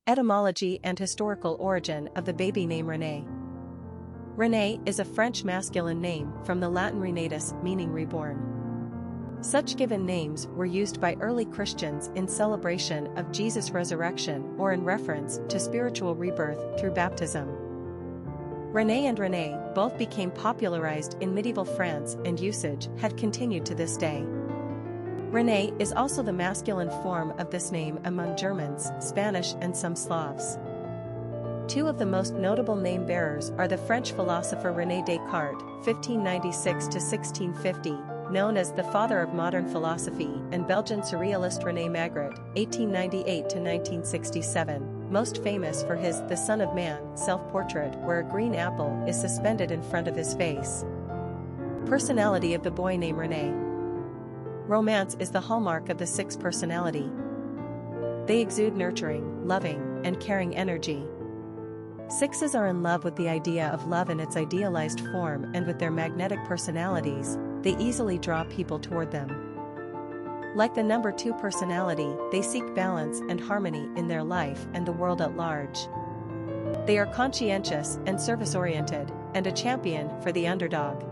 Etymology and historical origin of the baby name René. René is a French masculine name from the Latin Renatus, meaning reborn. Such given names were used by early Christians in celebration of Jesus' resurrection or in reference to spiritual rebirth through baptism. René and Renée both became popularized in medieval France, and usage had continued to this day. René is also the masculine form of this name among Germans, Spanish, and some Slavs. Two of the most notable name bearers are the French philosopher René Descartes, 1596–1650, known as the father of modern philosophy, and Belgian surrealist René Magritte, 1898–1967, most famous for his The Son of Man self-portrait, where a green apple is suspended in front of his face. Personality of the boy named René. Romance is the hallmark of the Six personality. They exude nurturing, loving, and caring energy. Sixes are in love with the idea of love in its idealized form, and with their magnetic personalities, they easily draw people toward them. Like the number 2 personality, they seek balance and harmony in their life and the world at large. They are conscientious and service-oriented, and a champion for the underdog.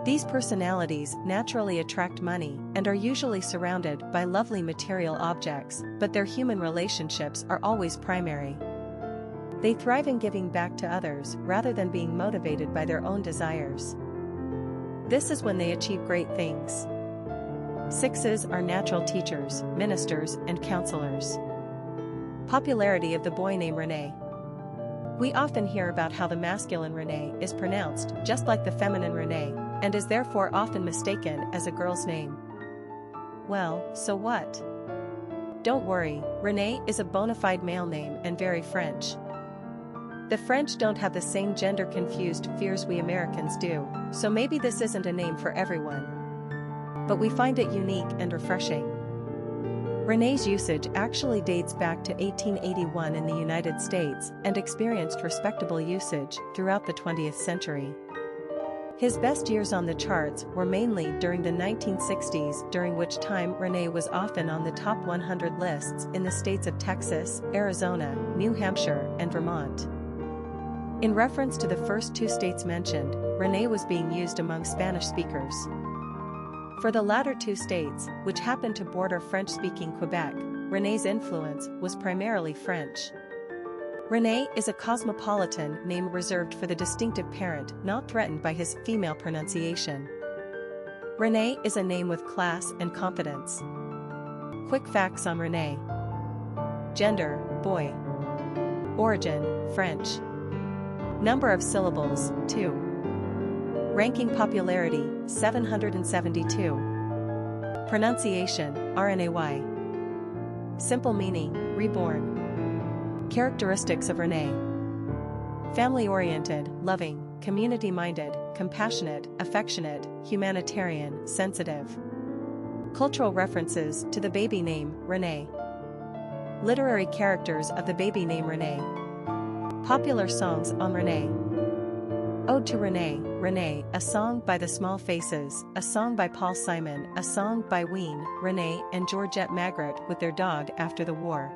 These personalities naturally attract money and are usually surrounded by lovely material objects, but their human relationships are always primary. They thrive in giving back to others rather than being motivated by their own desires. This is when they achieve great things. Sixes are natural teachers, ministers, and counselors. Popularity of the boy named René. We often hear about how the masculine René is pronounced just like the feminine Renée, and is therefore often mistaken as a girl's name. Well, so what? Don't worry, René is a bona fide male name and very French. The French don't have the same gender-confused fears we Americans do, so maybe this isn't a name for everyone. But we find it unique and refreshing. René's usage actually dates back to 1881 in the United States and experienced respectable usage throughout the 20th century. His best years on the charts were mainly during the 1960s, during which time René was often on the top 100 lists in the states of Texas, Arizona, New Hampshire, and Vermont. In reference to the first 2 states mentioned, René was being used among Spanish speakers. For the latter 2 states, which happened to border French-speaking Quebec, René's influence was primarily French. René is a cosmopolitan name reserved for the distinctive parent not threatened by his female pronunciation. René is a name with class and confidence. Quick facts on René. Gender, boy. Origin, French. Number of syllables, 2. Ranking popularity, 772. Pronunciation, Renay. Simple meaning, reborn. Characteristics of René. Family-oriented, loving, community-minded, compassionate, affectionate, humanitarian, sensitive. Cultural references to the baby name, René. Literary characters of the baby name René. Popular songs on René. Ode to René, René, a song by the Small Faces, a song by Paul Simon, a song by Ween, René and Georgette Magritte with their dog after the war.